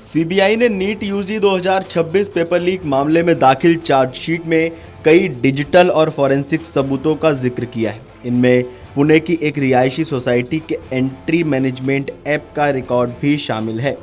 CBI ने NEET UG 2026 paper leak मामले में दाखिल चार्जशीट में कई डिजिटल और फॉरेंसिक सबूतों का जिक्र किया है। इनमें पुणे की एक रिहायशी सोसाइटी के एंट्री मैनेजमेंट ऐप का रिकॉर्ड भी शामिल है।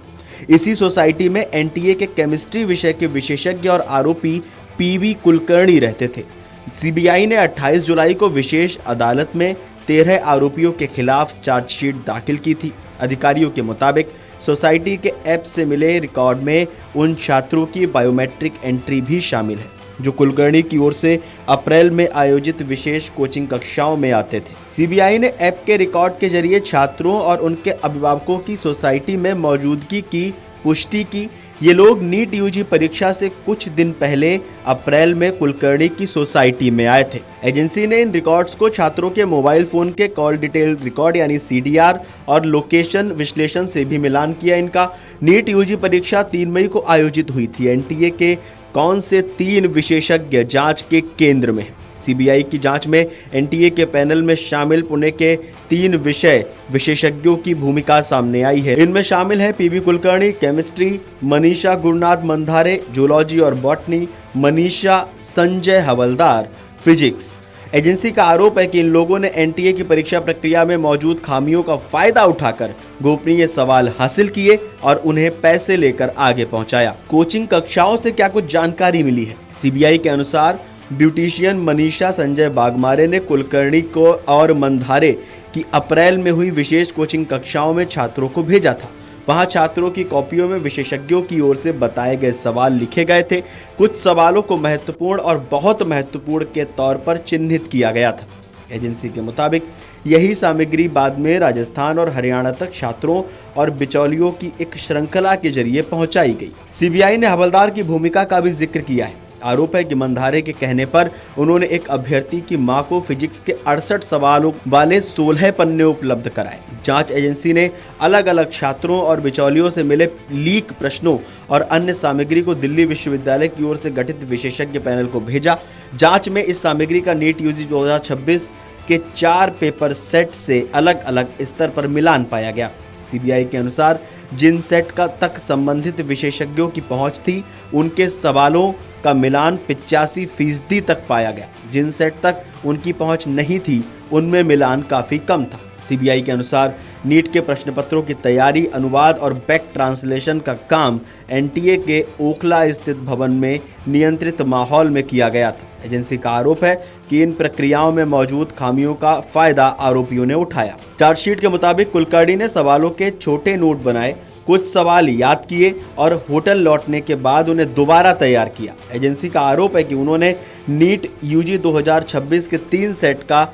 इसी सोसाइटी में एनटीए के केमिस्ट्री विषय के विशेषज्ञ और आरोपी पीवी कुलकर्णी रहते थे। सीबीआई ने 28 जुलाई को विशेष अदालत में 13 आरोपियों के खिलाफ चार्जशीट दाखिल की थी। अधिकारियों के मुताबिक सोसाइटी के ऐप से मिले रिकॉर्ड में उन छात्रों की बायोमेट्रिक एंट्री भी शामिल है जो कुलकर्णी की ओर से अप्रैल में आयोजित विशेष कोचिंग कक्षाओं में आते थे। सीबीआई ने ऐप के रिकॉर्ड के जरिए छात्रों और उनके अभिभावकों की सोसाइटी में मौजूदगी की पुष्टि की। ये लोग नीट यूजी परीक्षा से कुछ दिन पहले अप्रैल में कुलकर्णी की सोसाइटी में आए थे। एजेंसी ने इन रिकॉर्ड्स को छात्रों के मोबाइल फोन के कॉल डिटेल रिकॉर्ड यानी सीडीआर और लोकेशन विश्लेषण से भी मिलान किया। इनका नीट यूजी परीक्षा 3 मई को आयोजित हुई थी। एनटीए के कौन से 3 विशेषज्ञ जांच के केंद्र में? सीबीआई की जांच में एनटीए के पैनल में शामिल पुणे के 3 विषय विशेषज्ञों की भूमिका सामने आई है। इनमें शामिल है PV Kulkarni chemistry, Manisha Gurunath Mandhare zoology और botany, Manisha Sanjay Havaldar physics. Agency का आरोप है कि इन लोगों ने एनटीए की परीक्षा प्रक्रिया में मौजूद खामियों का फायदा उठाकर गोपनीय सवाल हासिल किए और उन्हें पैसे लेकर आगे पहुंचाया। कोचिंग कक्षाओं से क्या कुछ जानकारी मिली है? सीबीआई के अनुसार ब्यूटिशियन मनीषा संजय बागमारे ने कुलकर्णी को और मंधारे की अप्रैल में हुई विशेष कोचिंग कक्षाओं में छात्रों को भेजा था। वहां छात्रों की कॉपियों में विशेषज्ञों की ओर से बताए गए सवाल लिखे गए थे। कुछ सवालों को महत्वपूर्ण और बहुत महत्वपूर्ण के तौर पर चिन्हित किया गया था। एजेंसी के मुताबिक यही सामग्री बाद में राजस्थान और हरियाणा तक छात्रों और बिचौलियों की एक श्रृंखला के जरिए पहुंचाई गई। सीबीआई ने हवलदार की भूमिका का भी जिक्र किया है। आरोप है कि मंधारे के कहने पर उन्होंने एक अभ्यर्थी की मां को फिजिक्स के 68 सवालों वाले 16 पन्ने उपलब्ध कराए। जांच एजेंसी ने अलग अलग छात्रों और बिचौलियों से मिले लीक प्रश्नों और अन्य सामग्री को दिल्ली विश्वविद्यालय की ओर से गठित विशेषज्ञ पैनल को भेजा। जांच में इस सामग्री का नीट यूजी 2026 के 4 पेपर सेट से अलग अलग स्तर पर मिलान पाया गया। सीबीआई के अनुसार जिन सेट का तक संबंधित विशेषज्ञों की पहुंच थी उनके सवालों का मिलान 85% तक पाया गया। जिन सेट तक उनकी पहुंच नहीं थी उनमें मिलान काफी कम था। सीबीआई के अनुसार नीट के प्रश्न पत्रों की तैयारी, अनुवाद और बैक ट्रांसलेशन का काम एनटीए के ओखला स्थित भवन में नियंत्रित माहौल में किया गया था। एजेंसी का आरोप है कि इन प्रक्रियाओं में मौजूद खामियों का फायदा आरोपियों ने उठाया। चार्जशीट के मुताबिक कुलकर्णी ने सवालों के छोटे नोट बनाए, कुछ सवाल याद किए और होटल लौटने के बाद उन्हें दोबारा तैयार किया। एजेंसी का आरोप है कि उन्होंने नीट यूजी 2026 के 3 सेट का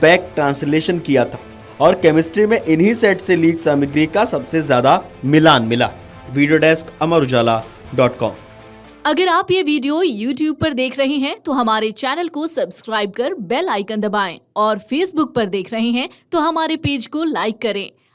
बैक ट्रांसलेशन किया था और केमिस्ट्री में इन्हीं सेट से लीक सामग्री का सबसे ज्यादा मिलान मिला। Video desk amarujala.com। अगर आप ये वीडियो YouTube पर देख रहे हैं तो हमारे चैनल को सब्सक्राइब कर बेल आइकन दबाएं और Facebook पर देख रहे हैं तो हमारे पेज को लाइक करें।